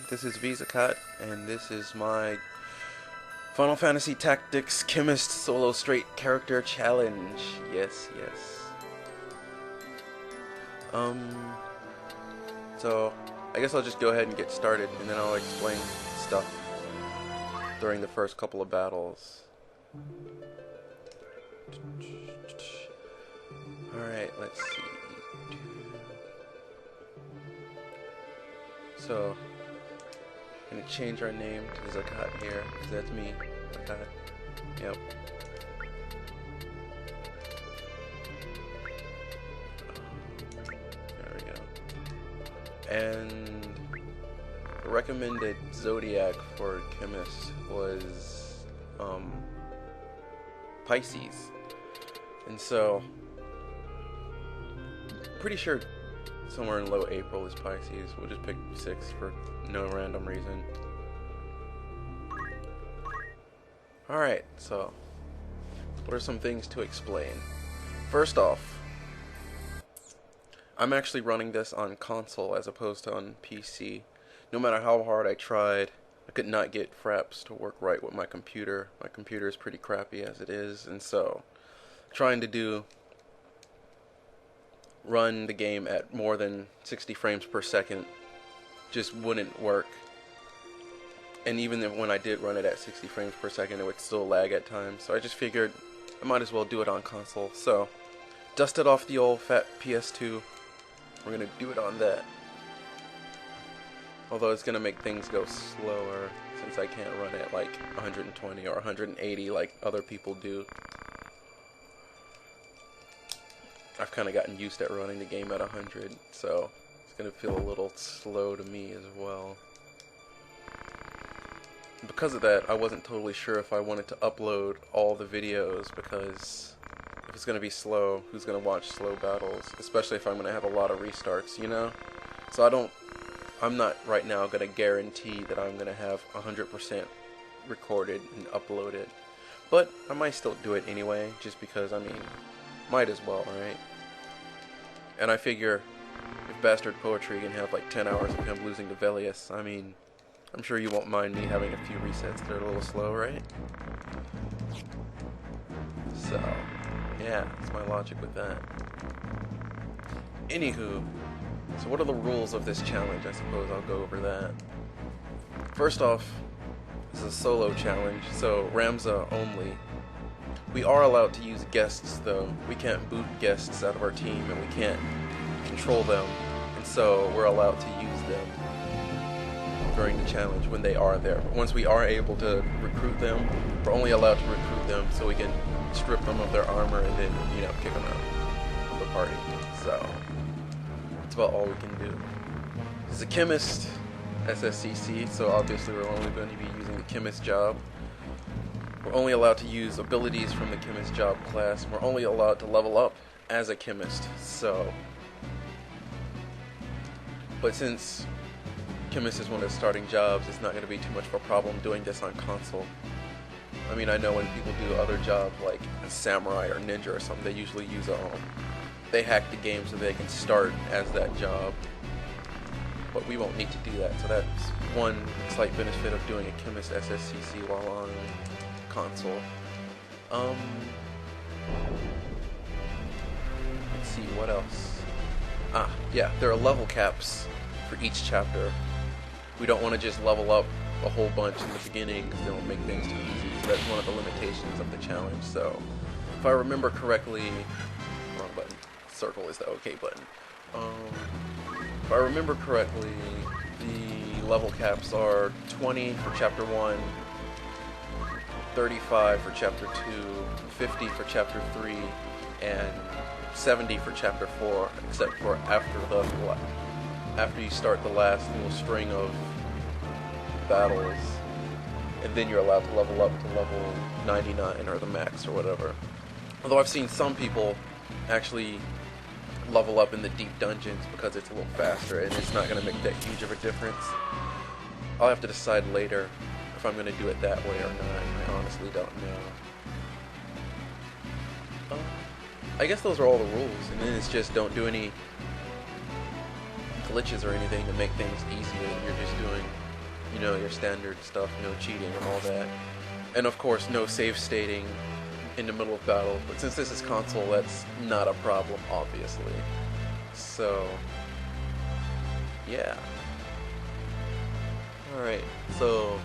This is Cat, and this is my Final Fantasy Tactics Chemist Solo Straight Character Challenge. Yes, yes. So I guess I'll just go ahead and get started, and then I'll explain stuff during the first couple of battles. Alright, let's see. So I'm gonna change our name to Zakat here, because that's me, Zakat. Yep. There we go. And the recommended Zodiac for Chemist was Pisces. And so pretty sure somewhere in low April is Pisces. We'll just pick 6 for no random reason. Alright, so what are some things to explain? First off, I'm actually running this on console as opposed to on PC. No matter how hard I tried, I could not get fraps to work right with my computer. My computer is pretty crappy as it is, and so trying to run the game at more than 60 frames per second just wouldn't work. And even when I did run it at 60 frames per second, it would still lag at times. So I just figured I might as well do it on console. So dusted off the old fat PS2. We're gonna do it on that. Although it's gonna make things go slower since I can't run it like 120 or 180 like other people do. I've kind of gotten used at running the game at 100, so it's going to feel a little slow to me as well. Because of that, I wasn't totally sure if I wanted to upload all the videos, because if it's going to be slow, who's going to watch slow battles? Especially if I'm going to have a lot of restarts, you know? So I'm not right now going to guarantee that I'm going to have 100% recorded and uploaded. But I might still do it anyway, just because, I mean, might as well, right? And I figure if Bastard Poetry can have like 10 hours of him losing to Velius, I mean, I'm sure you won't mind me having a few resets that are a little slow, right? So, yeah, that's my logic with that. Anywho, so what are the rules of this challenge? I suppose I'll go over that. First off, this is a solo challenge, so Ramza only. We are allowed to use guests, though. We can't boot guests out of our team, and we can't control them, and so we're allowed to use them during the challenge when they are there. But once we are able to recruit them, we're only allowed to recruit them so we can strip them of their armor and then, you know, kick them out of the party. So that's about all we can do. This is a Chemist SSCC, so obviously we're only going to be using the Chemist job. We're only allowed to use abilities from the Chemist job class. We're only allowed to level up as a Chemist, so. But since Chemist is one of the starting jobs, it's not going to be too much of a problem doing this on console. I mean, I know when people do other jobs like a samurai or ninja or something, they usually use they hack the game so they can start as that job. But we won't need to do that, so that's one slight benefit of doing a Chemist SSCC while on console. Let's see, what else? Yeah, there are level caps for each chapter. We don't want to just level up a whole bunch in the beginning because it'll make things too easy. So that's one of the limitations of the challenge. So, if I remember correctly, wrong button. Circle is the OK button. If I remember correctly, the level caps are 20 for chapter 1, 35 for chapter 2, 50 for chapter 3, and 70 for chapter 4, except for after you start the last little string of battles, and then you're allowed to level up to level 99 or the max or whatever. Although I've seen some people actually level up in the deep dungeons because it's a little faster and it's not going to make that huge of a difference. I'll have to decide later if I'm going to do it that way or not. I honestly don't know. I guess those are all the rules, and then it's just don't do any glitches or anything to make things easier. You're just doing you know, your standard stuff, no cheating and all that. And of course, no save stating in the middle of battle. But since this is console, that's not a problem, obviously. So, yeah. Alright, so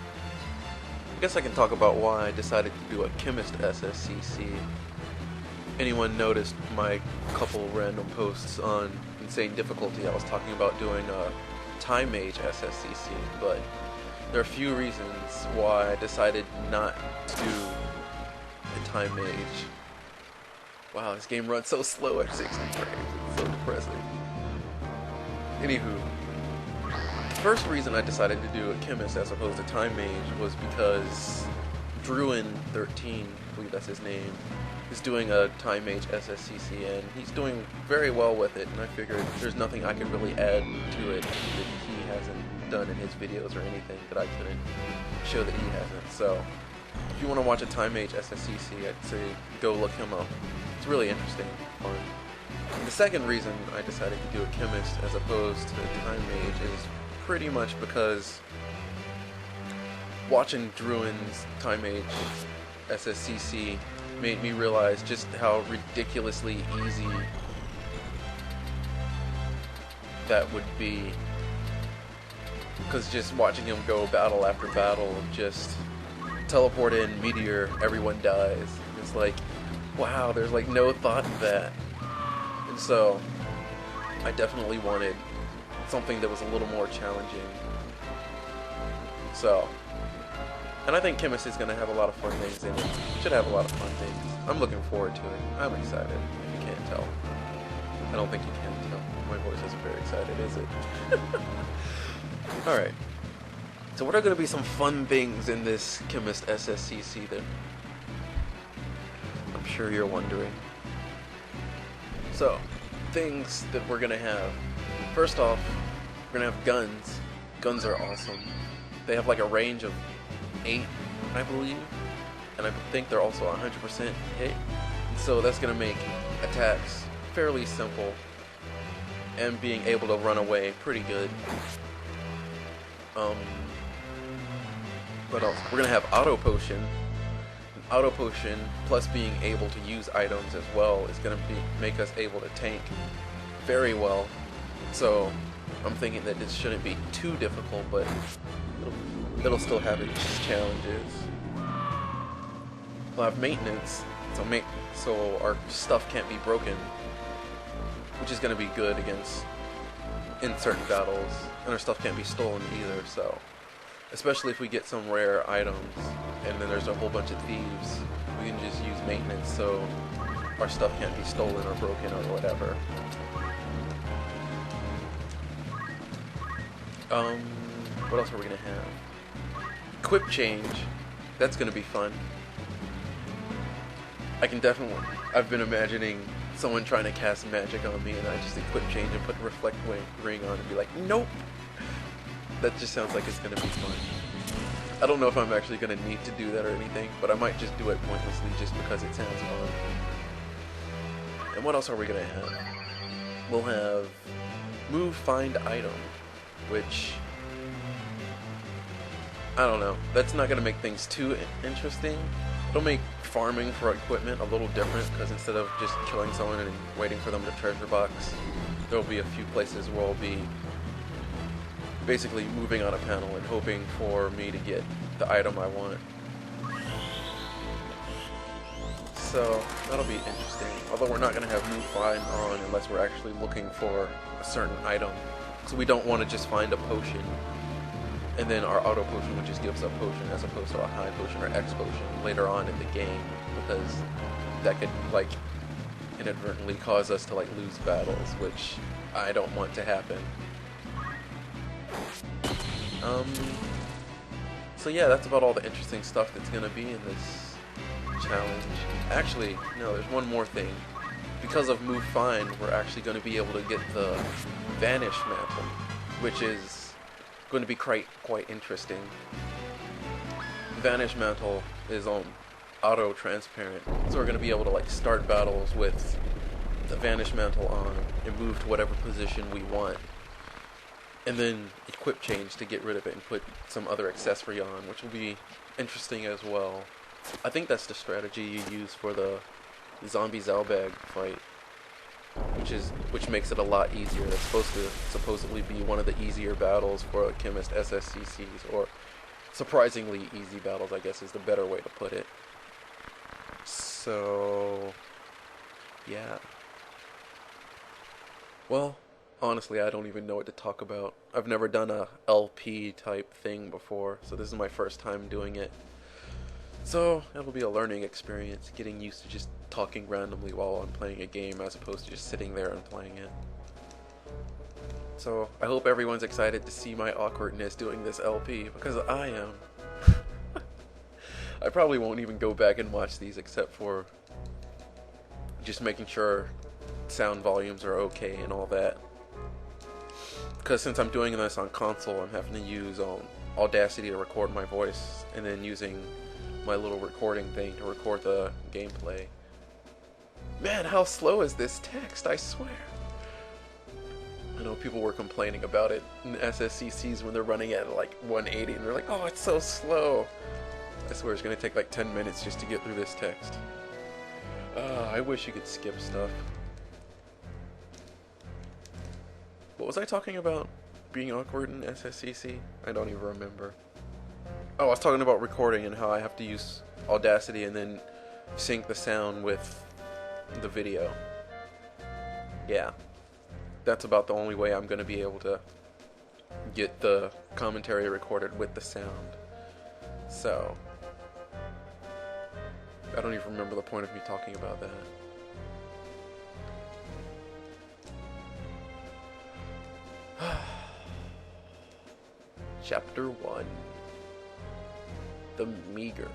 I guess I can talk about why I decided to do a Chemist SSCC. Anyone noticed my couple random posts on Insane Difficulty? I was talking about doing a Time Mage SSCC, but there are a few reasons why I decided not to do a Time Mage. Wow, this game runs so slow at 60 frames. It's so depressing. Anywho, the first reason I decided to do a Chemist as opposed to Time Mage was because Druin13, I believe that's his name, is doing a Time Mage SSCC, and he's doing very well with it, and I figured there's nothing I could really add to it that he hasn't done in his videos or anything that I couldn't show that he hasn't. So if you want to watch a Time Mage SSCC, I'd say go look him up. It's really interesting, fun. And the second reason I decided to do a Chemist as opposed to a Time Mage is pretty much because watching Druin's Time Mage SSCC made me realize just how ridiculously easy that would be. Because just watching him go battle after battle, just teleport in, meteor, everyone dies. It's like, wow, there's like no thought to that. And so, I definitely wanted something that was a little more challenging. So, and I think Chemist is going to have a lot of fun things in it. It should have a lot of fun things. I'm looking forward to it. I'm excited, if you can't tell. I don't think you can tell. My voice isn't very excited, is it? Alright. So what are going to be some fun things in this Chemist SSCC then? I'm sure you're wondering. So, things that we're going to have. First off, we're going to have guns. Guns are awesome. They have like a range of 8, I believe, and I think they're also 100% hit, so that's going to make attacks fairly simple, and being able to run away pretty good. What else? We're going to have Auto Potion. An Auto Potion, plus being able to use items as well, is going to make us able to tank very well, so I'm thinking that this shouldn't be too difficult, but it'll still have its challenges. We'll have maintenance, so our stuff can't be broken, which is going to be good in certain battles, and our stuff can't be stolen either. So, especially if we get some rare items, and then there's a whole bunch of thieves, we can just use maintenance so our stuff can't be stolen or broken or whatever. What else are we going to have? Equip change. That's going to be fun. I've been imagining someone trying to cast magic on me, and I just equip change and put reflect ring on and be like, nope. That just sounds like it's going to be fun. I don't know if I'm actually going to need to do that or anything, but I might just do it pointlessly just because it sounds fun. And what else are we going to have? We'll have move find item, which I don't know. That's not going to make things too interesting. It'll make farming for equipment a little different, because instead of just killing someone and waiting for them to treasure box, there'll be a few places where I'll be basically moving on a panel and hoping for me to get the item I want. So that'll be interesting. Although we're not going to have move find on unless we're actually looking for a certain item. So we don't want to just find a potion and then our auto potion would just give us a potion as opposed to a high potion or X potion later on in the game, because that could like inadvertently cause us to like lose battles, which I don't want to happen. So yeah, that's about all the interesting stuff that's gonna be in this challenge. Actually, no, there's one more thing. Because of move find, we're actually going to be able to get the Vanish Mantle, which is going to be quite interesting. Vanish Mantle is auto transparent, so we're going to be able to like start battles with the Vanish Mantle on and move to whatever position we want. and then equip change to get rid of it and put some other accessory on, which will be interesting as well. I think that's the strategy you use for the zombie Zalbag fight, which makes it a lot easier. That's supposed to supposedly be one of the easier battles for Chemist SSCCs, or surprisingly easy battles, I guess is the better way to put it. So, yeah. Well, honestly, I don't even know what to talk about. I've never done a LP type thing before, so this is my first time doing it. So, it'll be a learning experience, getting used to just talking randomly while I'm playing a game as opposed to just sitting there and playing it. So, I hope everyone's excited to see my awkwardness doing this LP, because I am. I probably won't even go back and watch these except for just making sure sound volumes are okay and all that. Because since I'm doing this on console, I'm having to use Audacity to record my voice, and then using my little recording thing to record the gameplay. Man, how slow is this text, I swear. I know people were complaining about it in SSCCs when they're running at like 180, and they're like, oh, it's so slow. I swear it's going to take like 10 minutes just to get through this text. I wish you could skip stuff. What was I talking about? Being awkward in SSCC? I don't even remember. Oh, I was talking about recording and how I have to use Audacity and then sync the sound with the video. Yeah. That's about the only way I'm going to be able to get the commentary recorded with the sound. So, I don't even remember the point of me talking about that. Chapter 1. The Meager.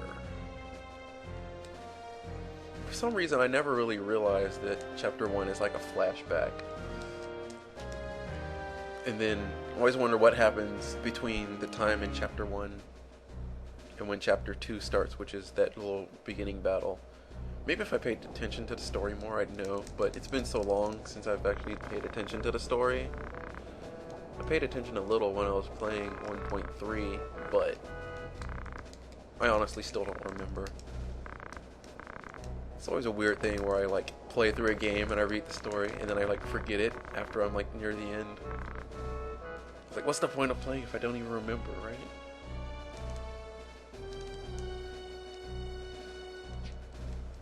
For some reason, I never really realized that Chapter 1 is like a flashback. And then I always wonder what happens between the time in Chapter 1 and when Chapter 2 starts, which is that little beginning battle. Maybe if I paid attention to the story more, I'd know, but it's been so long since I've actually paid attention to the story. I paid attention a little when I was playing 1.3, but I honestly still don't remember. It's always a weird thing where I like play through a game and I read the story and then I like forget it after I'm like near the end. It's like, what's the point of playing if I don't even remember, right?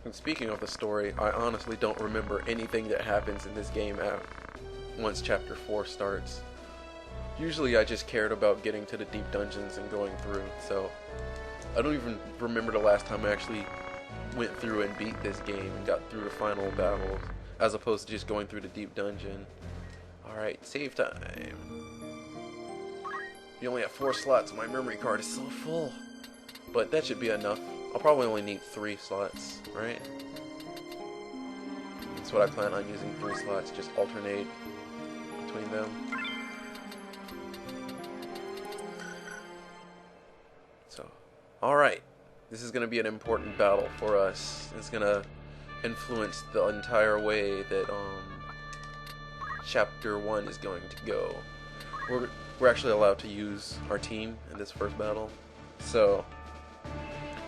And speaking of the story, I honestly don't remember anything that happens in this game once Chapter 4 starts. Usually I just cared about getting to the deep dungeons and going through, so I don't even remember the last time I actually went through and beat this game and got through the final battles, as opposed to just going through the deep dungeon. Alright, save time. You only have 4 slots, my memory card is so full. But that should be enough. I'll probably only need 3 slots, right? That's what I plan on using, 3 slots, just alternate between them. So, alright. This is going to be an important battle for us. It's going to influence the entire way that Chapter 1 is going to go. We're actually allowed to use our team in this first battle. So,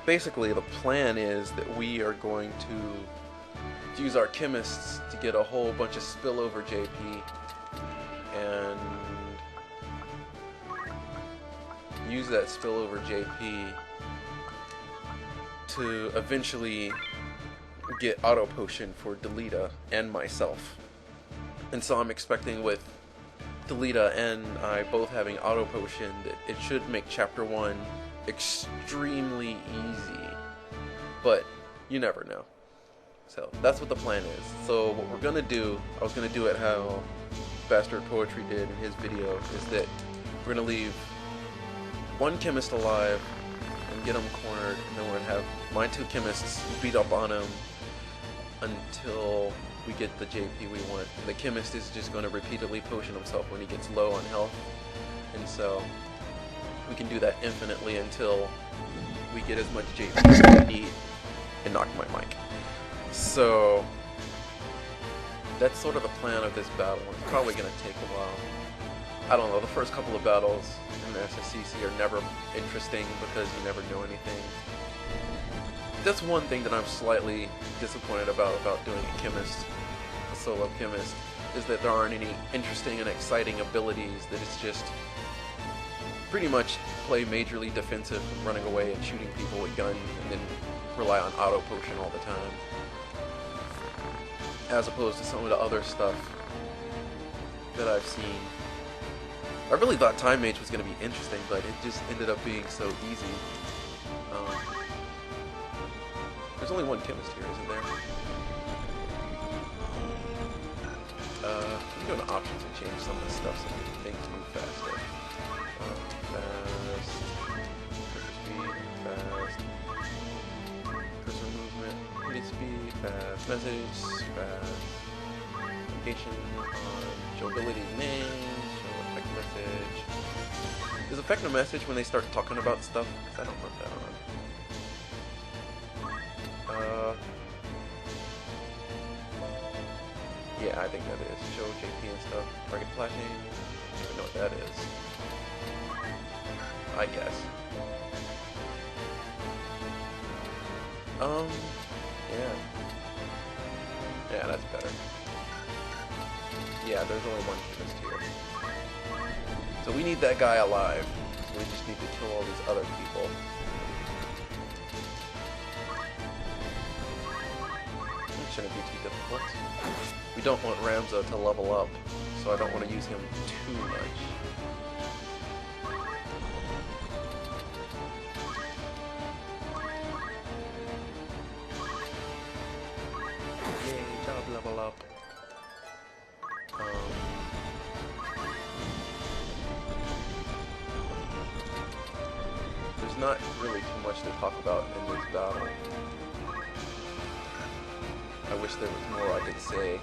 basically the plan is that we are going to use our chemists to get a whole bunch of spillover JP and use that spillover JP to eventually get auto potion for Delita and myself. And so I'm expecting with Delita and I both having auto potion that it should make Chapter 1 extremely easy, but you never know. So that's what the plan is. So what we're gonna do, I was gonna do it how Bastard Poetry did in his video, is that we're gonna leave one chemist alive and get him cornered, and then we're gonna have my 2 chemists beat up on him until we get the JP we want. And the chemist is just going to repeatedly potion himself when he gets low on health, and so we can do that infinitely until we get as much JP as we need. And knock my mic. So that's sort of the plan of this battle. It's probably going to take a while. I don't know, the first couple of battles in the SSCC are never interesting because you never know anything. That's one thing that I'm slightly disappointed about doing a Chemist, a solo Chemist, is that there aren't any interesting and exciting abilities, that it's just pretty much play majorly defensive, running away and shooting people with guns, and then rely on auto potion all the time. As opposed to some of the other stuff that I've seen. I really thought Time Mage was going to be interesting, but it just ended up being so easy. There's only one Chemist here, isn't there? We can go to options and change some of the stuff so things move faster. Fast. Cursor speed, fast. Cursor movement, hit speed, fast. Message, fast. Location on show ability name, show effect message. Does effect a message when they start talking about stuff? Because I don't put that on. Yeah, I think that is. Show JP and stuff. Target flashing. I don't even know what that is. I guess. Yeah. Yeah, that's better. Yeah, there's only one Chemist here. So we need that guy alive. So we just need to kill all these other people. It shouldn't be too difficult. We don't want Ramza to level up, so I don't want to use him too much. Yay, job level up. There's not really too much to talk about in this battle. I wish there was more I could say.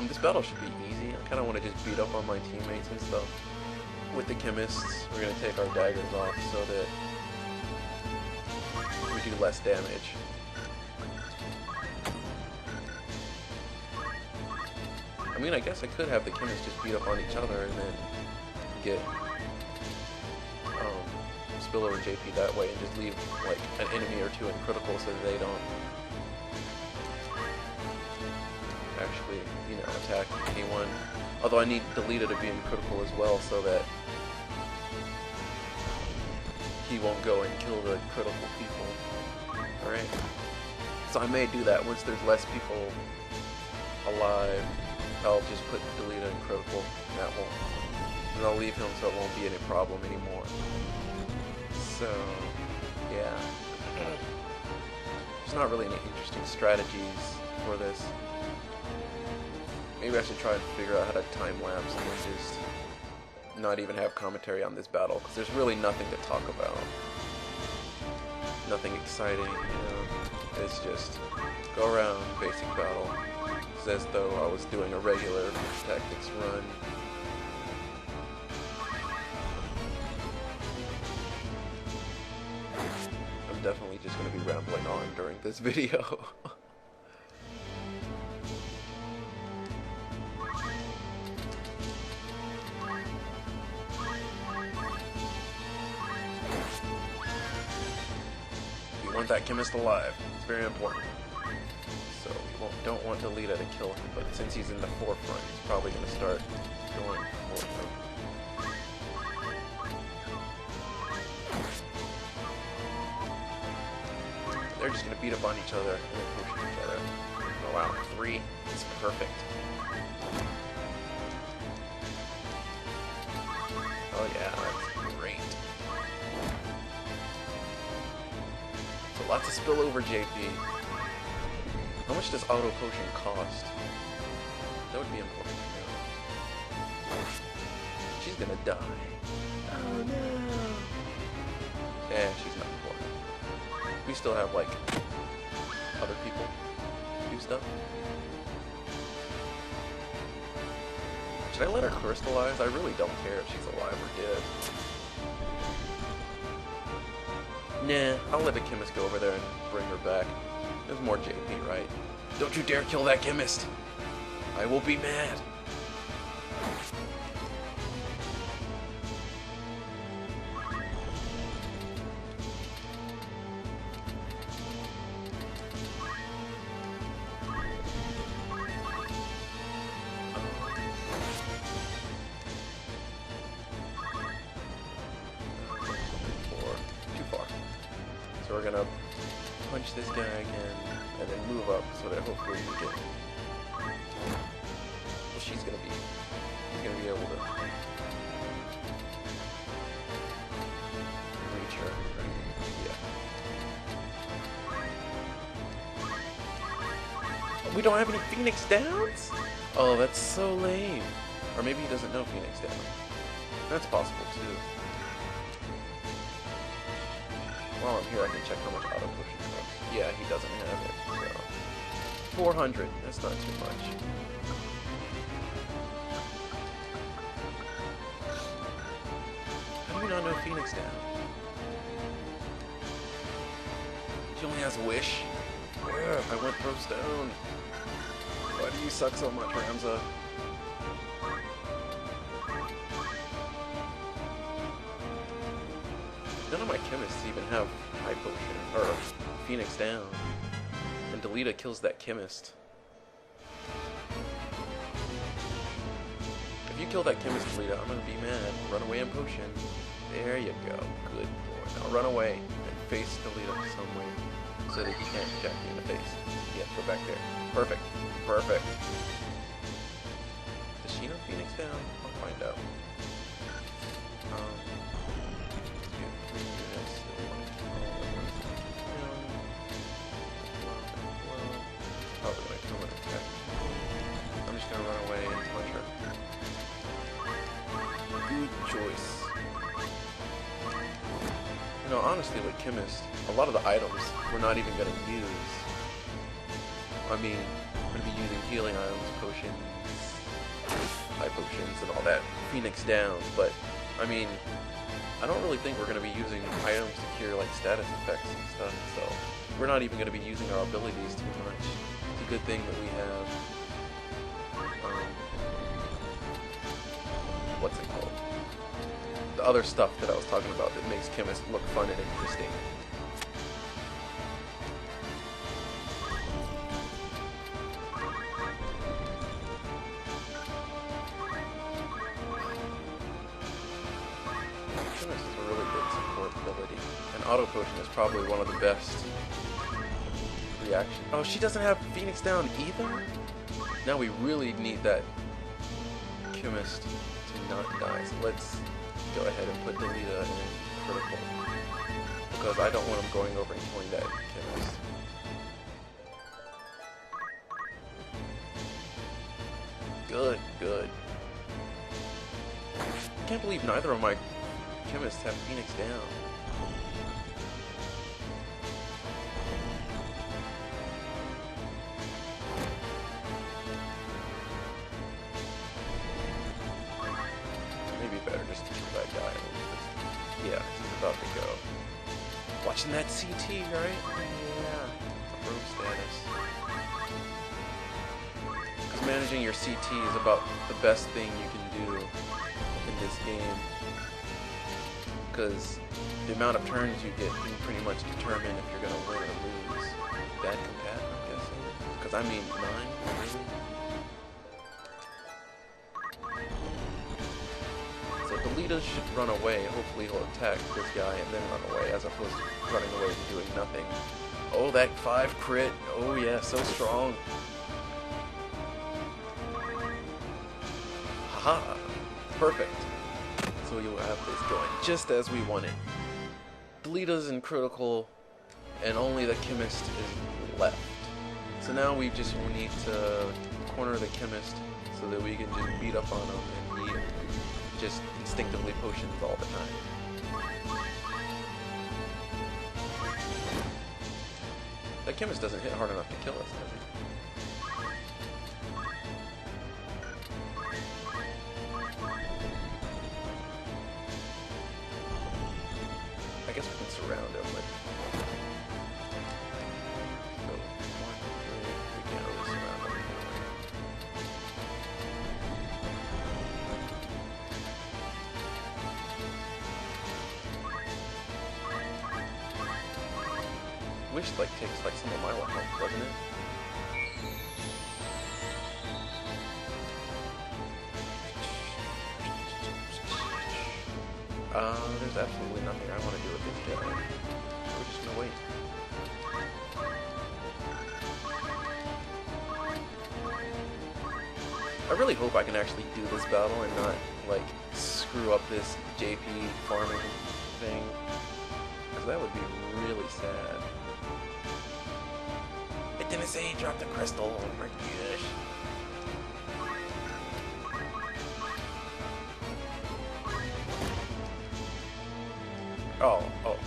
This battle should be easy. I kind of want to just beat up on my teammates and stuff. With the Chemists, we're going to take our daggers off so that we do less damage. I mean, I guess I could have the Chemists just beat up on each other and then get Spiller and JP that way and just leave like an enemy or two in critical so that they don't actually, you know, attack anyone. Although I need Delita to be in critical as well so that he won't go and kill the critical people. Alright? So I may do that once there's less people alive. I'll just put Delita in critical and that won't, and I'll leave him so it won't be any problem anymore. So, yeah. There's not really any interesting strategies for this. Maybe I should try and figure out how to time-lapse and then just not even have commentary on this battle, because there's really nothing to talk about. Nothing exciting, you know. It's just go around, basic battle. It's as though I was doing a regular tactics run. I'm definitely just going to be rambling on during this video. We want that Chemist alive. It's very important. So we don't want Delita to kill him, but since he's in the forefront, he's probably going to start going for him. They're just going to beat up on each other and then push each other. Oh wow, 3 is perfect. Oh yeah, that's great. So lots of spillover JP. How much does auto potion cost? That would be important to know. She's gonna die. Oh no. Yeah, she's not important. We still have like other people do stuff. Should I let her crystallize? I really don't care if she's alive or dead. Nah, I'll let the Chemist go over there and bring her back. There's more JP, right? Don't you dare kill that chemist! I will be mad! Too far. So we're gonna punch this guy again, and then move up so that hopefully we get. Well, he's gonna be able to reach her. Yeah. We don't have any Phoenix Downs? Oh, that's so lame. Or maybe he doesn't know Phoenix Down. That's possible too. While I'm here, I can check how much auto pushing costs. Yeah, he doesn't have it, so 400. That's not too much. How do you not know Phoenix Down? She only has Wish. Yeah, I went throw stone. Why do you suck so much, Ramza? None of my chemists even have high potion, or Phoenix Down. And Delita kills that chemist. If you kill that chemist, Delita, I'm gonna be mad. Run away and potion. There you go. Good boy. Now run away and face Delita some way so that he can't jack you in the face. Yeah, go back there. Perfect. Perfect. Does she know Phoenix Down? I'll find out. Probably gonna kill an attack. I'm just gonna run away and punch her. Good choice. You know, honestly, with Chemist, a lot of the items we're not even gonna use. I mean, we're gonna be using healing items, potions, high potions, and all that. Phoenix Downs, but I mean, I don't really think we're gonna be using items to cure like status effects and stuff. So we're not even gonna be using our abilities too much. It's a good thing that we have, what's it called? The other stuff that I was talking about that makes Chemist look fun and interesting. Chemist is a really good support ability. And Auto Potion is probably one of the best reaction. Oh, she doesn't have Phoenix Down either? Now we really need that Chemist to not die. So let's go ahead and put Delita in critical. Because I don't want him going over and killing that Chemist. Good, good. I can't believe neither of my Chemists have Phoenix Down. Maybe better just to kill that guy. Yeah, he's about to go. Watching that CT, right? Yeah. Pro status. Because managing your CT is about the best thing you can do in this game. Because the amount of turns you get can pretty much determine if you're going to win or lose. Bad compat, I'm guessing. Because I mean, 9, really? So Delita should run away. Hopefully he'll attack this guy and then run away, as opposed to running away and doing nothing. Oh, that 5 crit. Oh yeah, so strong. Haha. Perfect. So you'll have this going just as we want it. Delita's in critical, and only the Chemist is left. So now we just need to corner the Chemist so that we can just beat up on him and he just instinctively potions all the time. That Chemist doesn't hit hard enough to kill us, does he? I guess we can surround him with. So Squish like takes like some of my health, doesn't it? There's absolutely nothing I want to do with this Jedi. We're just gonna wait. I really hope I can actually do this battle and not, like, screw up this JP farming thing. Because that would be really sad. It didn't say he dropped a crystal. Oh my gosh. Oh, okay.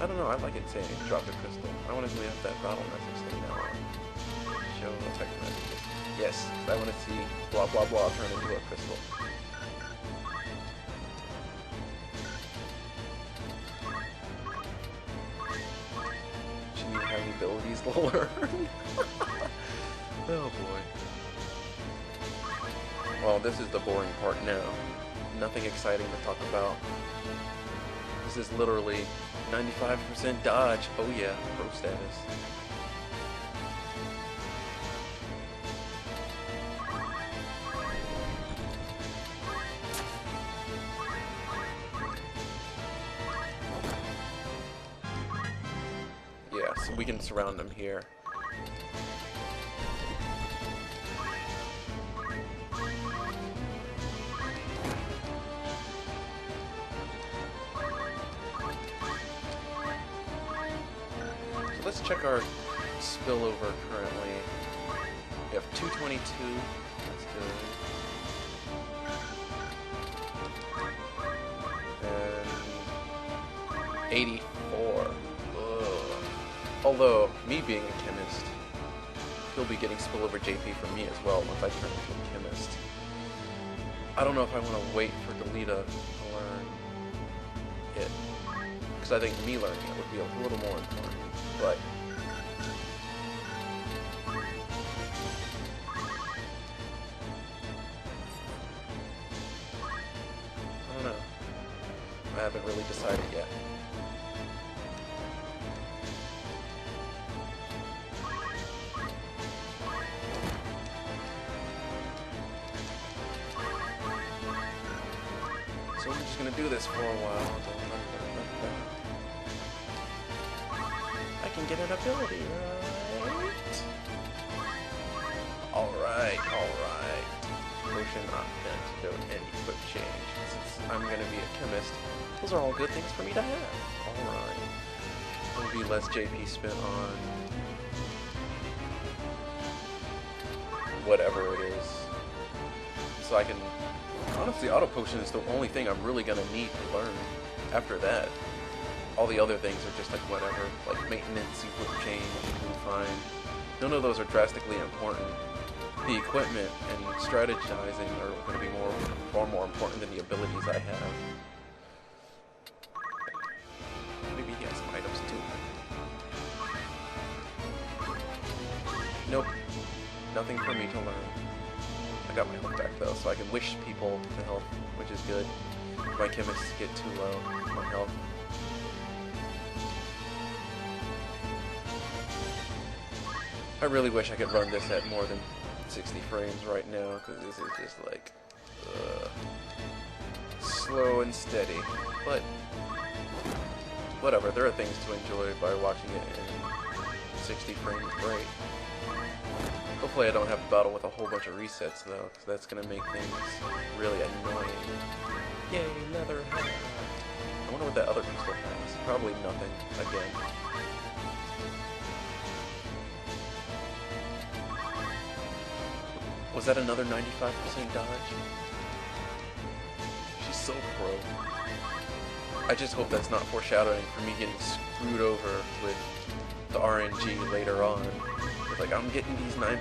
I don't know, I like it saying he dropped a crystal. I want to see if that battle message thing now on. Show text messages. Yes, I want to see blah blah blah turn into a crystal. She need having abilities to learn. Oh boy. Well, this is the boring part now. Nothing exciting to talk about. This is literally 95% dodge. Oh yeah, pro status. Yeah, so we can surround them here. Let's check our spillover currently. We have 222. That's good. And 84. Ugh. Although, me being a chemist, he'll be getting spillover JP from me as well once I turn into a chemist. I don't know if I want to wait for Delita to learn it. Because I think me learning it would be a little more important. But I don't know. I haven't really decided yet. So we're just gonna do this for a while. I can get an ability, right? Alright. Potion, antidote, and equip change. Since I'm gonna be a chemist, those are all good things for me to have. Alright. There'll be less JP spent on whatever it is. So I can... Honestly, auto potion is the only thing I'm really gonna need to learn. After that, all the other things are just like whatever, like maintenance, equip change, and fine. None of those are drastically important. The equipment and strategizing are going to be far more important than the abilities I have. Maybe he has some items too. Nope. Nothing for me to learn. I got my health back though, so I can wish people to help, which is good. If my chemists get too low, my health. I really wish I could run this at more than 60 frames right now, because this is just like slow and steady. But whatever, there are things to enjoy by watching it in 60 frames rate. Hopefully I don't have to battle with a whole bunch of resets though, because that's going to make things really annoying. Yay, leather hat! I wonder what that other pistol has. Probably nothing, again. Was that another 95% dodge? She's so pro. I just hope that's not foreshadowing for me getting screwed over with the RNG later on. Like, I'm getting these 9%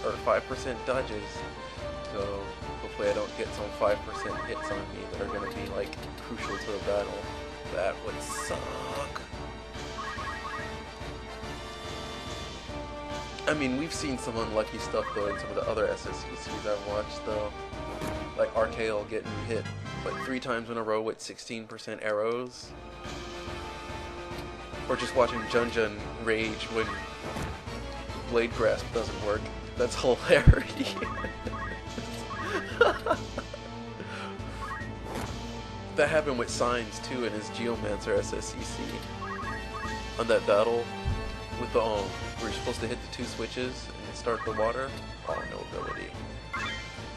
or 5% dodges, so hopefully I don't get some 5% hits on me that are going to be, like, crucial to the battle. That would suck. I mean, we've seen some unlucky stuff though in some of the other SSVCs I've watched though. Like Archael getting hit like 3 times in a row with 16% arrows. Or just watching Junjun rage when Blade Grasp doesn't work. That's hilarious. That happened with Signs too in his Geomancer SSCC. On that battle with the where you're supposed to hit the 2 switches and start the water. Oh, no ability.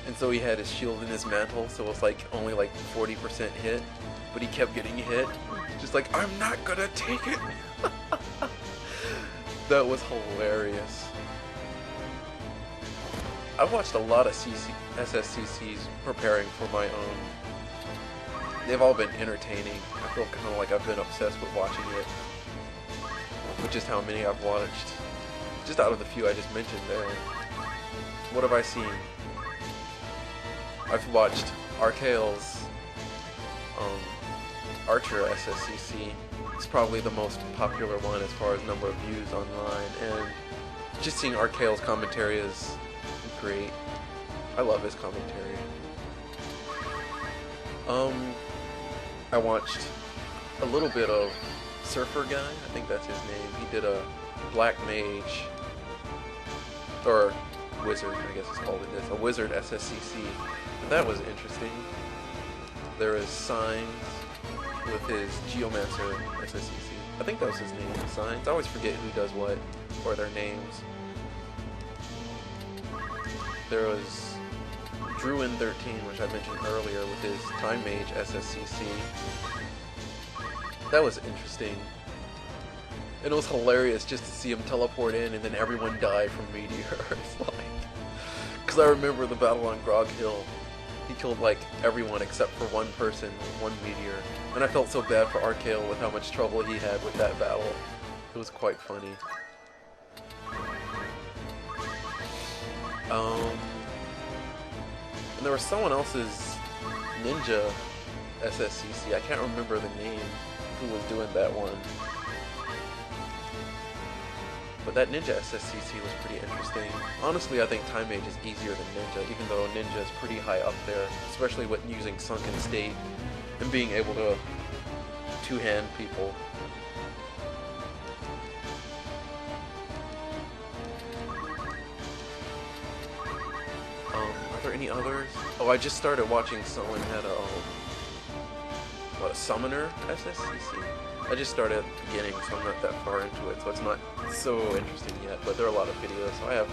And so he had his shield in his mantle, so it was like only like 40% hit, but he kept getting hit. Just like, I'm not gonna take it. That was hilarious. I've watched a lot of SSCCs preparing for my own. They've all been entertaining. I feel kind of like I've been obsessed with watching it, which is how many I've watched. Just out of the few I just mentioned there. What have I seen? I've watched Archael's Archer SSCC. It's probably the most popular one as far as number of views online, and just seeing Archael's commentary is great. I love his commentary. I watched a little bit of Surfer Guy, I think that's his name. He did a Black Mage, or Wizard, I guess it's called it this, a Wizard SSCC. And that was interesting. There is Signs with his Geomancer SSCC. I think that was his name, Signs. I always forget who does what, or their names. There was Druin 13, which I mentioned earlier, with his Time Mage SSCC. That was interesting. And it was hilarious just to see him teleport in and then everyone die from meteors. Because I remember the battle on Grog Hill. He killed like everyone except for one person with one meteor. And I felt so bad for Archael with how much trouble he had with that battle. It was quite funny. And there was someone else's Ninja SSCC. I can't remember the name who was doing that one. But that Ninja SSCC was pretty interesting. Honestly, I think Time Mage is easier than Ninja, even though Ninja is pretty high up there, especially with using Sunken State and being able to two-hand people. Are there any others? Oh, I just started watching someone had a Summoner SSCC? I just started at the beginning, so I'm not that far into it, so it's not so interesting yet, but there are a lot of videos, so I have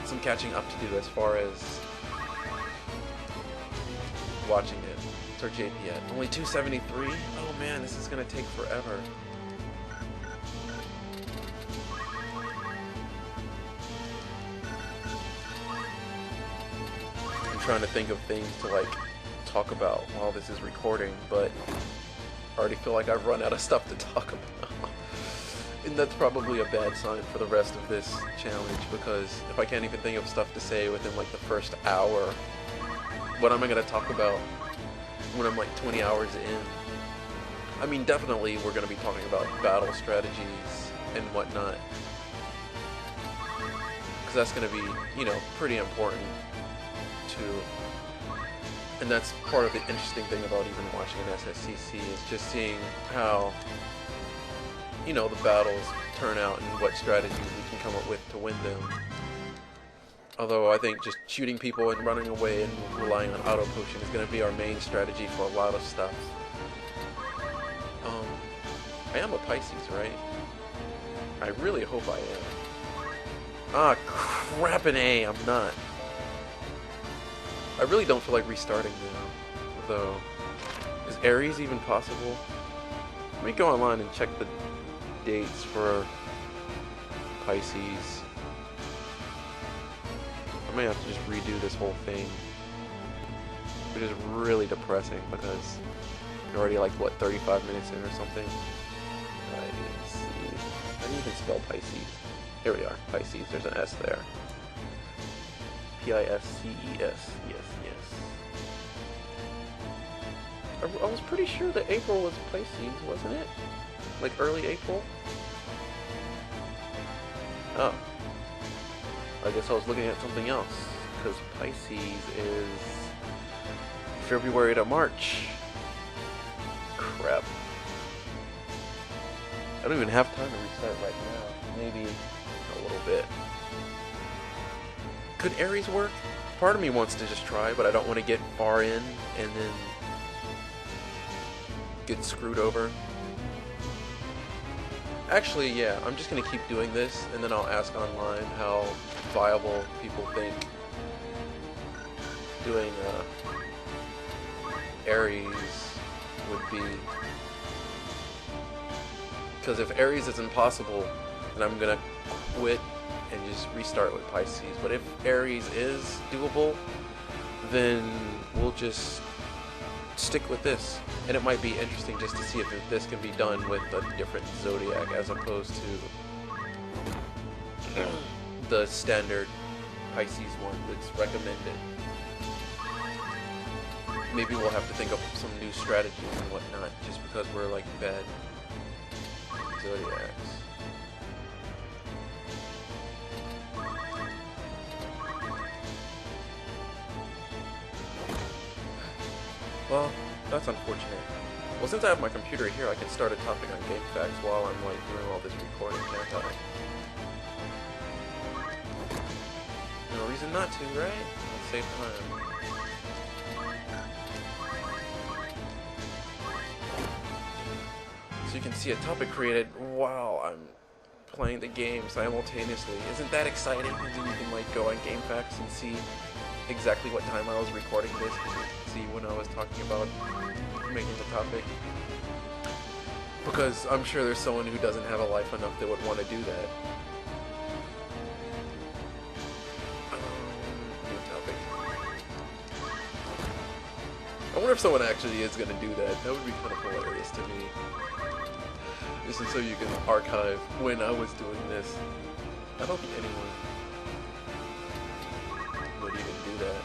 some catching up to do as far as watching it. What's our JP at? Only 273? Oh man, this is gonna take forever. I'm trying to think of things to like talk about while this is recording, but I already feel like I've run out of stuff to talk about. And that's probably a bad sign for the rest of this challenge, because if I can't even think of stuff to say within like the first hour, what am I going to talk about when I'm like 20 hours in? I mean, definitely we're going to be talking about battle strategies and whatnot, because that's going to be, you know, pretty important too. And that's part of the interesting thing about even watching an SSCC, is just seeing how, you know, the battles turn out and what strategies we can come up with to win them. Although I think just shooting people and running away and relying on auto potion is going to be our main strategy for a lot of stuff. I am a Pisces, right? I really hope I am. Ah, crap an A, I'm not. I really don't feel like restarting now, though. Is Aries even possible? Let me go online and check the dates for Pisces. I may have to just redo this whole thing, which is really depressing because you're already like, what, 35 minutes in or something? Pisces. How do you even spell Pisces? Here we are, Pisces, there's an S there. Pisces, yes, yes. I was pretty sure that April was Pisces, wasn't it? Like early April? Oh. I guess I was looking at something else, because Pisces is February to March. Crap. I don't even have time to restart right now. Maybe a little bit. Could Aries work? Part of me wants to just try, but I don't want to get far in and then get screwed over. Actually, yeah, I'm just going to keep doing this, and then I'll ask online how viable people think doing Aries would be. Because if Aries is impossible, then I'm going to quit and just restart with Pisces. But if Aries is doable, then we'll just stick with this. And it might be interesting just to see if this can be done with a different zodiac as opposed to the standard Pisces one that's recommended. Maybe we'll have to think of some new strategies and whatnot just because we're like bad zodiacs. Well, that's unfortunate. Well, since I have my computer here, I can start a topic on game facts while I'm like doing all this recording, can't I? No reason not to, right? Let's save time. So you can see a topic created while I'm playing the game simultaneously. Isn't that exciting? And then you can like go on game facts and see exactly what time I was recording this. You can see when I was talking about making the topic. Because I'm sure there's someone who doesn't have a life enough that would want to do that. New topic. I wonder if someone actually is going to do that. That would be kind of hilarious to me. This is so you can archive when I was doing this. I don't think anyone would even do that.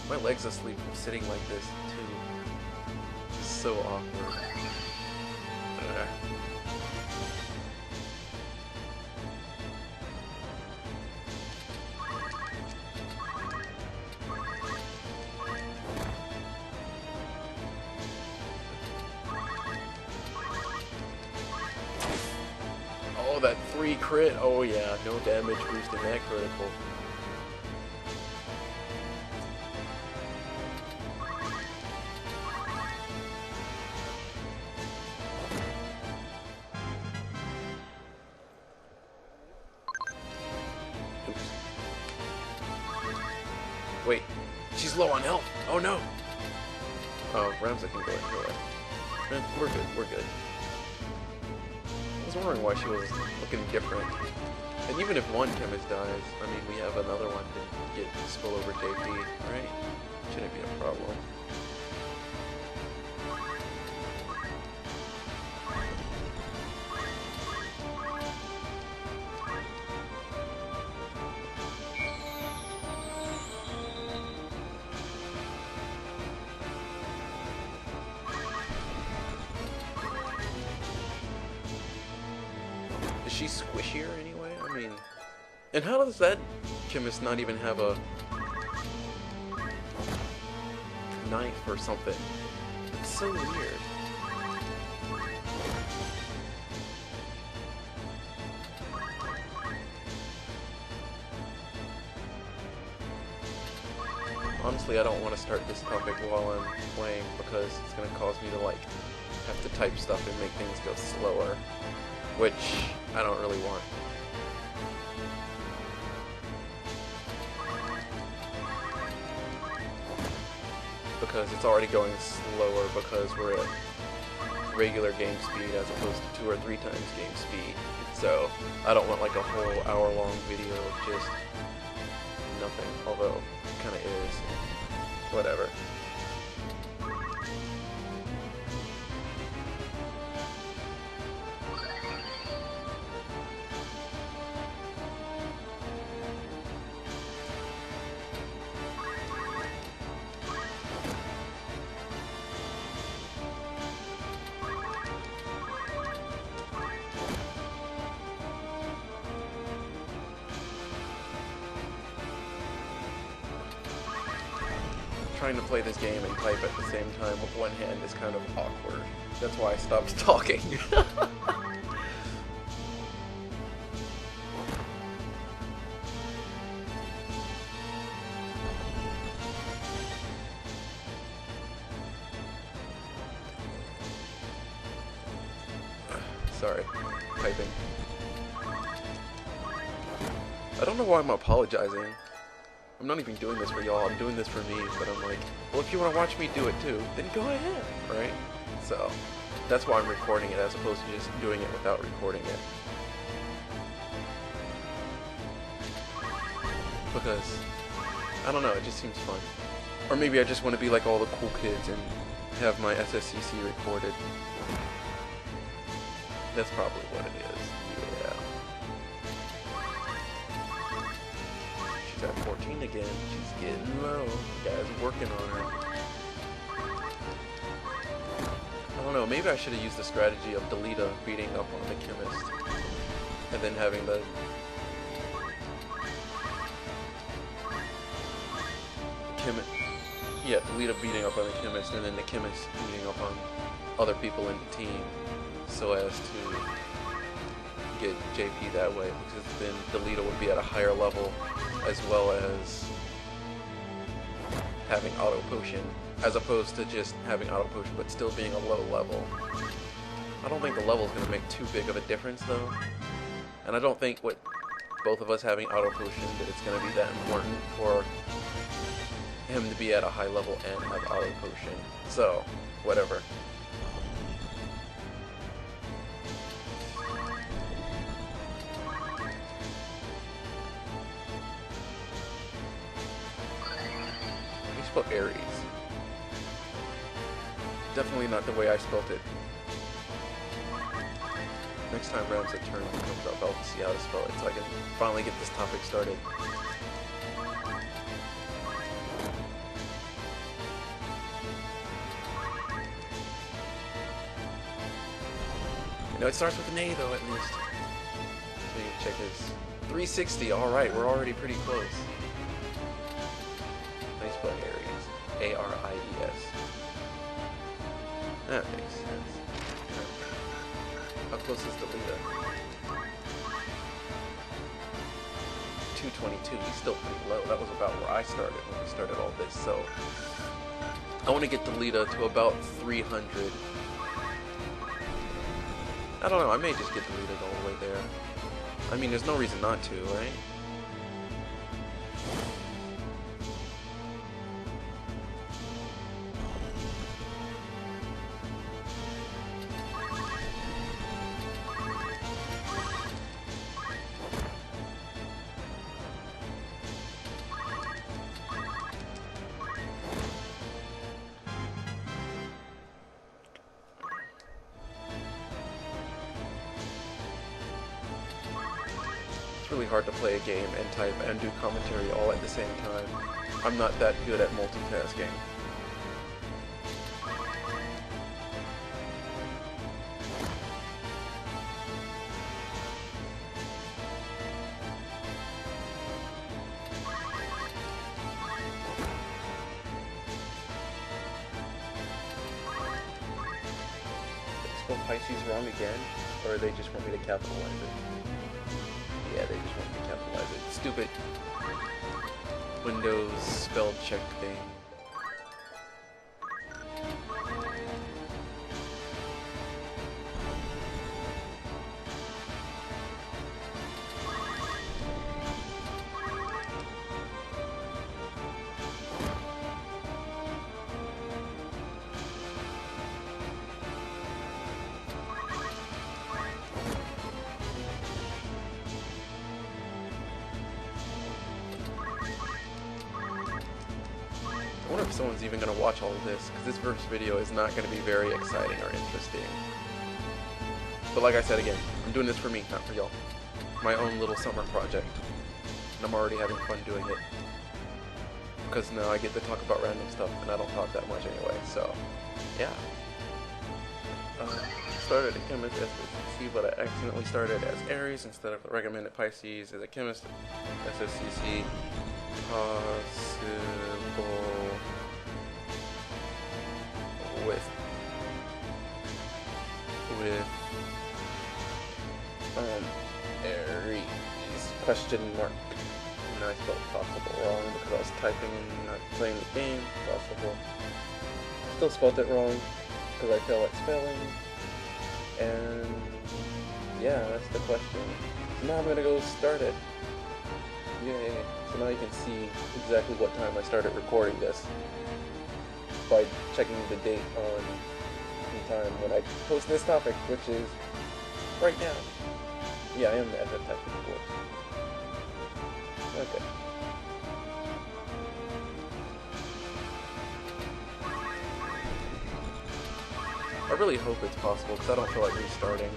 My leg's asleep from sitting like this too. It's so awkward. Oh, that 3 crit. Oh yeah, no damage boost in that critical. Wait, she's low on health. Oh no. Oh, Ramza can go into it. We're good, we're good. I was wondering why she was looking different. And even if one chemist dies, I mean, we have another one to get spillover JP, right? Shouldn't be a problem. Is she squishier anyway? I mean, and how does that chemist not even have a knife or something? It's so weird. Honestly, I don't want to start this topic while I'm playing because it's going to cause me to like have to type stuff and make things go slower, which I don't really want. Because it's already going slower because we're at regular game speed as opposed to 2 or 3 times game speed. So I don't want like a whole hour-long video of just nothing, although it kind of is. Whatever. trying to play this game and type at the same time with one hand is kind of awkward. That's why I stopped talking. Sorry, typing. I don't know why I'm apologizing. I'm not even doing this for y'all, I'm doing this for me, but I'm like, well, if you want to watch me do it too, then go ahead, right? So, that's why I'm recording it as opposed to just doing it without recording it. Because, I don't know, it just seems fun. Or maybe I just want to be like all the cool kids and have my SSCC recorded. That's probably what it is. Yeah. She's at 14 again. She's getting low. The guy's working on her. I don't know. Maybe I should have used the strategy of Delita beating up on the Chemist, and then having the Delita beating up on the Chemist, and then the Chemist beating up on other people in the team, so as to get JP that way, because then Delita would be at a higher level, as well as having auto potion, as opposed to just having auto potion but still being a low level. I don't think the level is going to make too big of a difference though, and I don't think with both of us having auto potion that it's going to be that important for him to be at a high level and have auto potion. So, whatever. Spell Aries. Definitely not the way I spelled it. Next time Ram's turn comes up, I'll see how to spell it so I can finally get this topic started. No, it starts with an A though, at least. So you can check his 360. Alright, we're already pretty close. Nice spell Aries. A-R-I-E-S. That makes sense. How close is Delita? 222. He's still pretty low. That was about where I started when we started all this. So I want to get Delita to about 300. I don't know. I may just get Delita all the way there. I mean, there's no reason not to, right? It's really hard to play a game and type and do commentary all at the same time. I'm not that good at multitasking. Spell Pisces wrong again? Or they just want me to capitalize it? Yeah, they just want me to capitalize it. Stupid Windows spell check thing. I wonder if someone's even going to watch all of this, because this first video is not going to be very exciting or interesting. But like I said again, I'm doing this for me, not for y'all. My own little summer project. And I'm already having fun doing it. Because now I get to talk about random stuff, and I don't talk that much anyway, so yeah. Started at Chemist SSCC, but I accidentally started as Aries instead of the recommended Pisces as a Chemist SSCC. Possible with Aries question mark. And I spelled possible wrong because I was typing and not playing the game. Possible. Still spelled it wrong because I feel like spelling. And yeah, that's the question. So now I'm gonna go start it. Yay. So now you can see exactly what time I started recording this by checking the date on the time when I post this topic, which is right now. Yeah, I am the FF Tactics board. Okay. I really hope it's possible because I don't feel like restarting.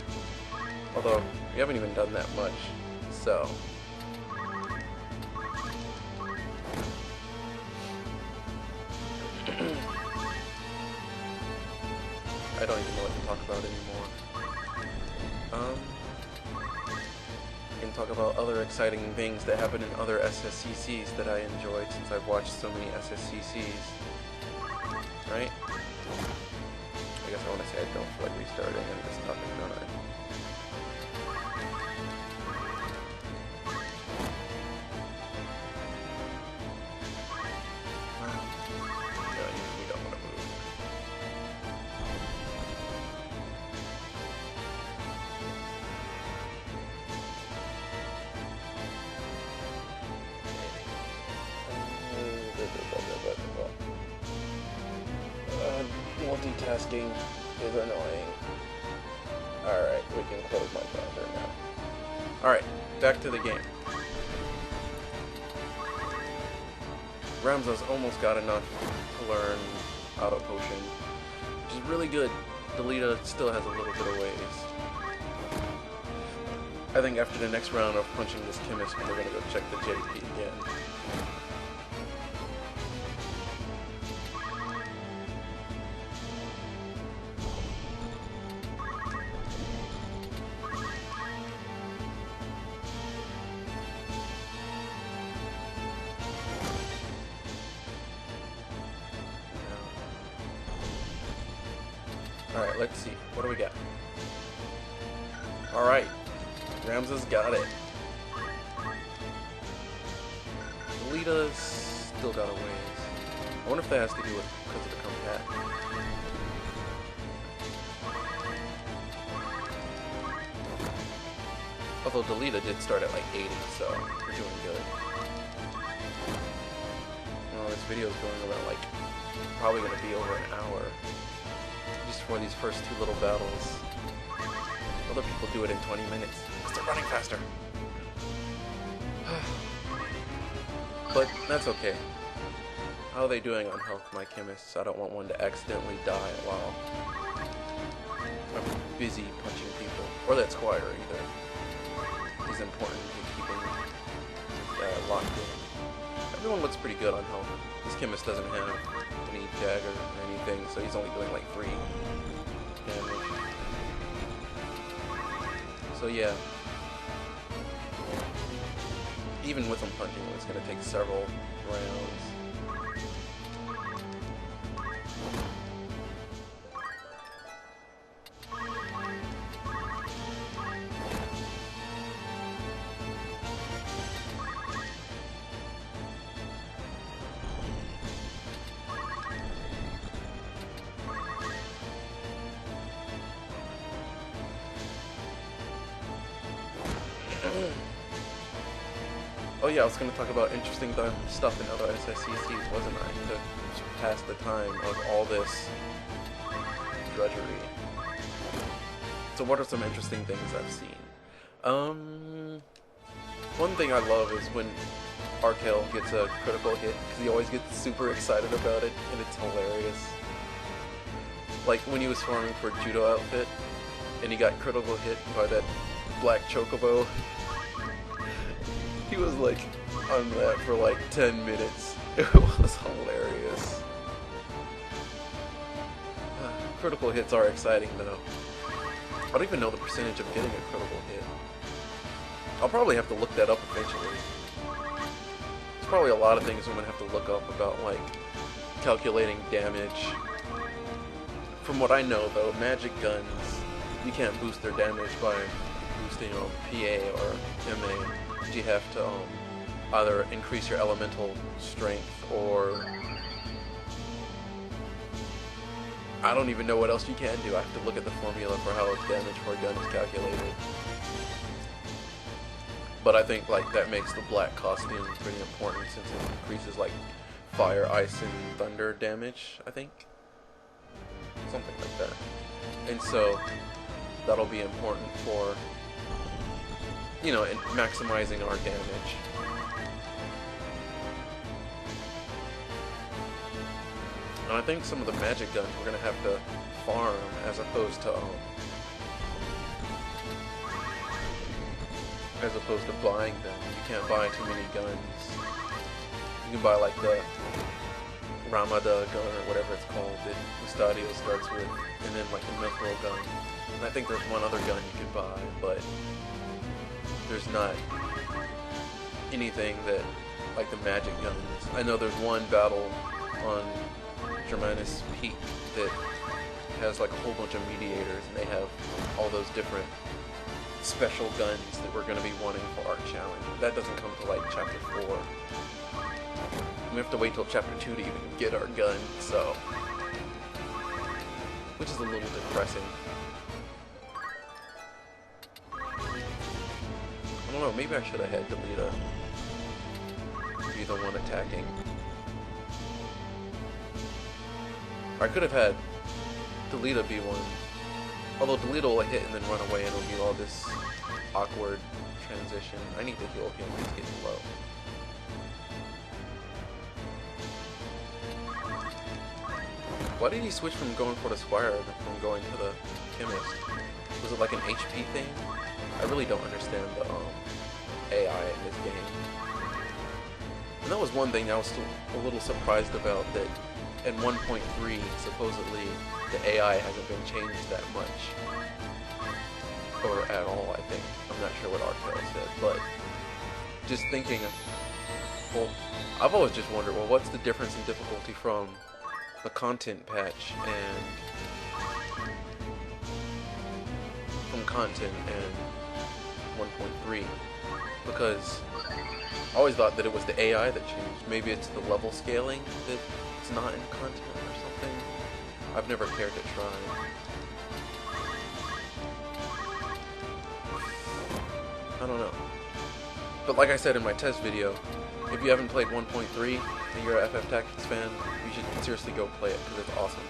Although, we haven't even done that much, so. I don't even know what to talk about anymore. We can talk about other exciting things that happen in other SSCCs that I enjoyed since I've watched so many SSCCs. Right? I guess I want to say I don't feel like restarting in this topic, don't I? Multitasking is annoying. Alright, we can close my browser now. Alright, back to the game. Ramza's almost got enough to learn Auto Potion, which is really good. Delita still has a little bit of ways. I think after the next round of punching this Chemist, we're gonna go check the JP again. Alright, let's see. What do we got? Alright. Ramza's got it. Delita's still got a ways. I wonder if that has to do with because of the combat. Although Delita did start at like 80, so we're doing good. Oh, this video is going around like probably going to be over an hour. Just for these first two little battles. Other people do it in 20 minutes because they're running faster. But that's okay. How are they doing on health, my chemists? I don't want one to accidentally die while I'm busy punching people. Or that Squire either. He's important to keeping locked in. Everyone looks pretty good on health. This chemist doesn't have any dagger or anything, so he's only doing like 3 damage. So yeah. Even with him punching, it's going to take several rounds. Oh yeah, I was going to talk about interesting stuff in other SSCCs, wasn't I? To pass the time of all this drudgery. So what are some interesting things I've seen? One thing I love is when Arkel gets a critical hit, because he always gets super excited about it, and it's hilarious. Like when he was farming for Judo outfit, and he got critical hit by that black chocobo. He was like on that for like 10 minutes. It was hilarious. Critical hits are exciting though. I don't even know the percentage of getting a critical hit. I'll probably have to look that up eventually. There's probably a lot of things I'm gonna have to look up about like calculating damage From what I know, though, magic guns, you can't boost their damage by boosting PA or MA. You have to either increase your elemental strength or I don't even know what else you can do. I have to look at the formula for how damage for a gun is calculated. But I think like that makes the black costume pretty important since it increases like fire, ice, and thunder damage, I think. Something like that. And so that'll be important for, you know, in maximizing our damage. And I think some of the magic guns we're gonna have to farm as opposed to buying them. You can't buy too many guns. You can buy like the Ramada gun or whatever it's called that Ustadio starts with, and then like the Mithril gun. And I think there's one other gun you could buy, but there's not anything that like the magic guns. I know there's one battle on Germanus Peak that has like a whole bunch of mediators, and they have all those different special guns that we're going to be wanting for our challenge. That doesn't come to like chapter 4. We have to wait till chapter 2 to even get our gun, so which is a little depressing. I don't know, maybe I should have had Delita be the one attacking. Or I could have had Delita be one. Although Delita will hit and then run away and it'll be all this awkward transition. I need to heal him, he's getting low. Why did he switch from going for the Squire from going to the Chemist? Was it like an HP thing? I really don't understand the AI in this game. And that was one thing I was still a little surprised about, that in 1.3 supposedly the AI hasn't been changed that much. Or at all, I think. I'm not sure what Arkel said, but just thinking, well, I've always just wondered, well, what's the difference in difficulty from the content patch and from content and 1.3? Because I always thought that it was the AI that changed. Maybe it's the level scaling that's not in content or something. I've never cared to try. I don't know. But like I said in my test video, if you haven't played 1.3 and you're a FF Tactics fan, you should seriously go play it because it's awesome.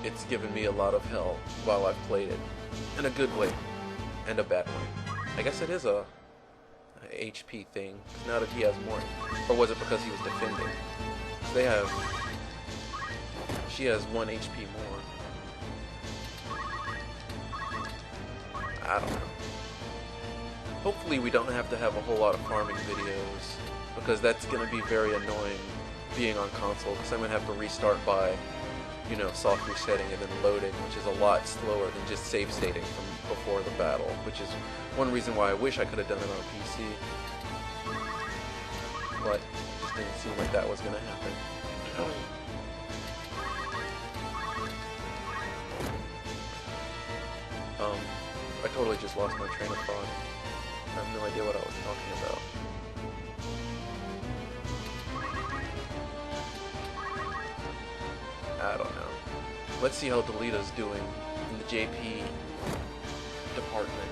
It's given me a lot of hell while I've played it. In a good way. And a bad way. I guess it is a HP thing. Now that he has more. Or was it because he was defending? They have... She has 1 HP more. I don't know. Hopefully we don't have to have a whole lot of farming videos, because that's going to be very annoying being on console, because I'm going to have to restart by, you know, soft resetting and then loading, which is a lot slower than just save stating from before the battle, which is one reason why I wish I could have done it on PC. But it just didn't seem like that was going to happen. I totally just lost my train of thought. I have no idea what I was talking about. I don't know. Let's see how Delita's doing in the JP department.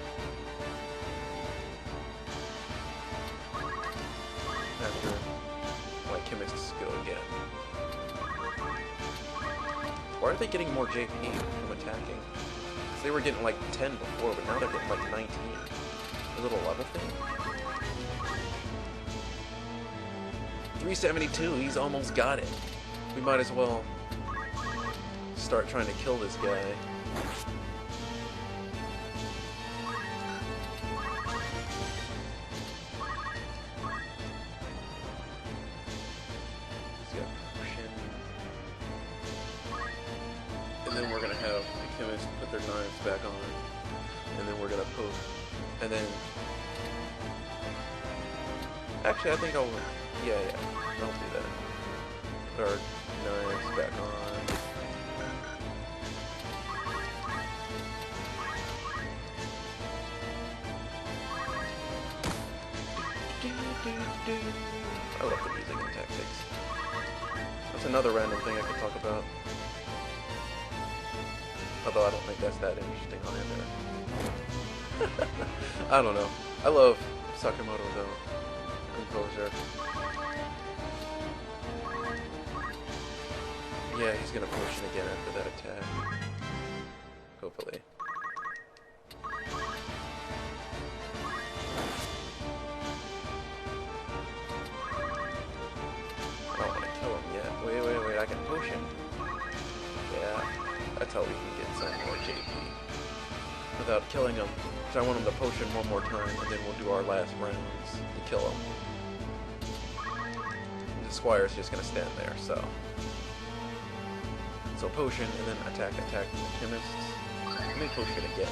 After my chemists go again. Why are they getting more JP from attacking? Because they were getting like 10 before, but now they're getting like 19. A little level thing. 372, he's almost got it. We might as well start trying to kill this guy. He's got potion. And then we're gonna have the chemist put their knives back on. And then we're gonna poke. And then... Actually, I think I'll Yeah, I'll do that. Put our knives back on. I love the music and tactics. That's another random thing I could talk about. Although I don't think that's that interesting either. I don't know. I love Sakamoto though. Composer. Yeah, he's gonna potion again after that attack. Hopefully. I don't want to kill him yet. Wait, I can potion. Yeah, that's how we can get some more JP. Without killing him. So I want him to potion one more time, and then we'll do our last rounds to kill him. The Squire's just gonna stand there, so. So potion, and then attack the Chemists. Let me potion again.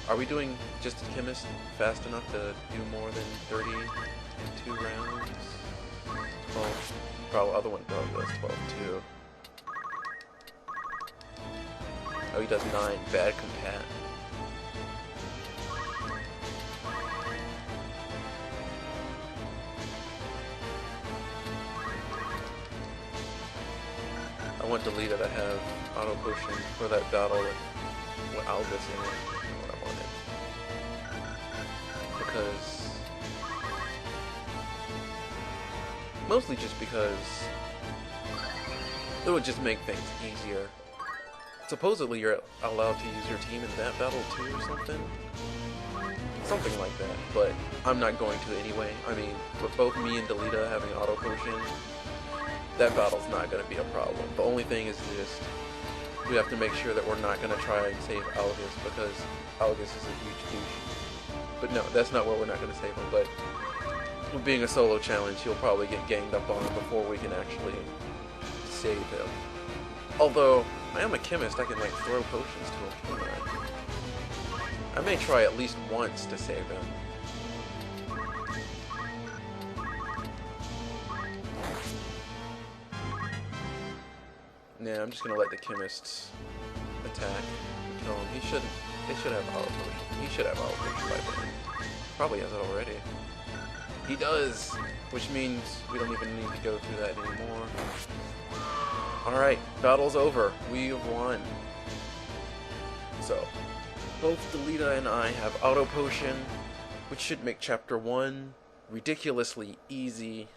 Are we doing just the Chemist fast enough to do more than 30 in 2 rounds? 12. Probably other one probably does 12 too. Oh, he does 9. Bad compat. I want Delita to have auto potion for that battle with Albus in it. What I wanted. Because mostly just because it would just make things easier. Supposedly you're allowed to use your team in that battle too or something. Something like that, but I'm not going to anyway. I mean, with both me and Delita having auto potion, that battle's not going to be a problem. The only thing is just, we have to make sure that we're not going to try and save Algus, because Algus is a huge douche. But no, that's not where we're not going to save him, but with being a solo challenge, he'll probably get ganged up on before we can actually save him. Although, I am a chemist, I can like throw potions to him, can't I may try at least once to save him. Nah, I'm just gonna let the chemists attack. Kill him. They should have auto potion. He should have auto potion by then. Probably has it already. He does! Which means we don't even need to go through that anymore. Alright, battle's over. We have won. So, both Delita and I have auto potion, which should make chapter 1 ridiculously easy.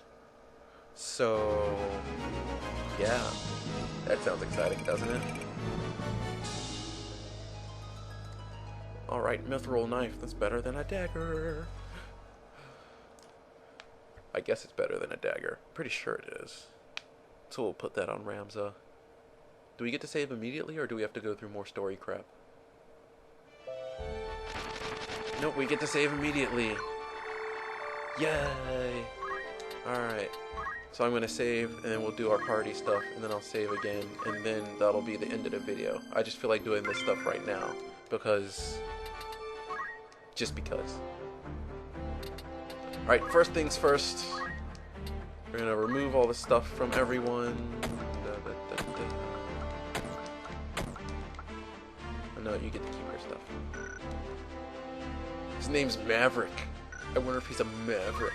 So, yeah. That sounds exciting, doesn't it? Alright, mithril knife. That's better than a dagger. I guess it's better than a dagger. Pretty sure it is. So we'll put that on Ramza. Do we get to save immediately, or do we have to go through more story crap? Nope, we get to save immediately. Yay! Alright. So I'm going to save, and then we'll do our party stuff, and then I'll save again, and then that'll be the end of the video. I just feel like doing this stuff right now, because... just because. Alright, first things first. We're going to remove all the stuff from everyone. Oh no, you get to keep your stuff. His name's Maverick. I wonder if he's a Maverick.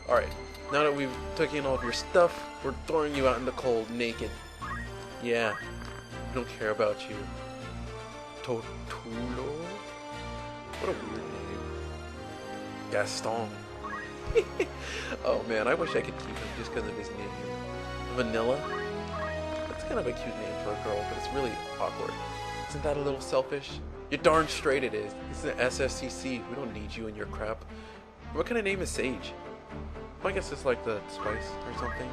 Alright. Now that we've taken all of your stuff, we're throwing you out in the cold naked. Yeah, we don't care about you. Totulo? What a weird name. Gaston. Oh man, I wish I could keep him just because of his name. Vanilla? That's kind of a cute name for a girl, but it's really awkward. Isn't that a little selfish? You're darn straight it is. It's an SSCC. We don't need you and your crap. What kind of name is Sage? I guess it's like the spice or something.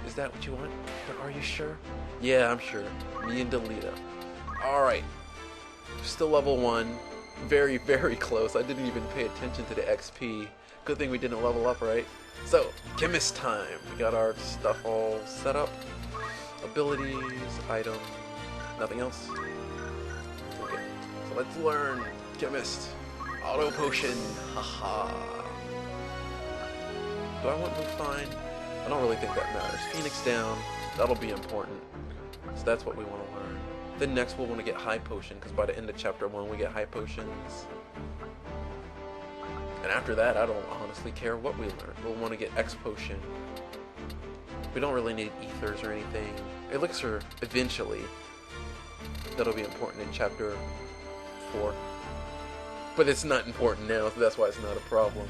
Is that what you want? But are you sure? Yeah, I'm sure. Me and Delita. Alright. Still level 1. Very, very close. I didn't even pay attention to the XP. Good thing we didn't level up, right? So, Chemist time. We got our stuff all set up. Abilities, items, nothing else? Okay. So let's learn Chemist. Auto potion. Haha. Do I want move fine? I don't really think that matters. Phoenix down. That'll be important. So that's what we want to learn. Then next we'll want to get high potion, because by the end of chapter 1 we get high potions. And after that, I don't honestly care what we learn. We'll want to get X potion. We don't really need ethers or anything. Elixir, eventually. That'll be important in chapter 4. But it's not important now, so that's why it's not a problem.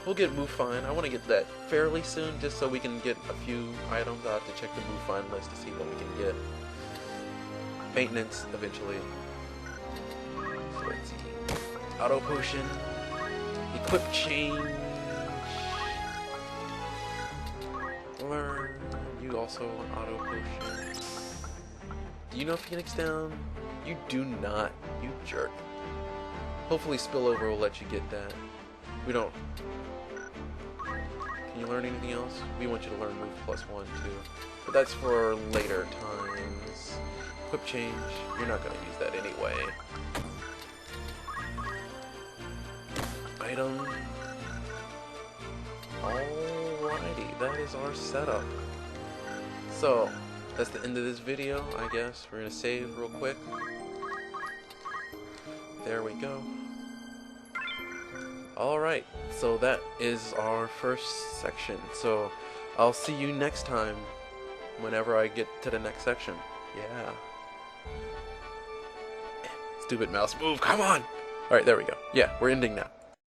We'll get move fine. I want to get that fairly soon, just so we can get a few items. I'll have to check the move fine list to see what we can get. Maintenance, eventually. So let's see. Auto potion. Equip change. Learn. You also want auto potion. Do you know Phoenix down? You do not. You jerk. Hopefully spillover will let you get that. We don't. Can you learn anything else? We want you to learn move +1 too. But that's for later times. Equip change. You're not going to use that anyway. Item. Alrighty, that is our setup. So, that's the end of this video, I guess. We're gonna save real quick. There we go. Alright, so that is our first section. So, I'll see you next time whenever I get to the next section. Yeah. Stupid mouse move, come on! Alright, there we go. Yeah, we're ending now.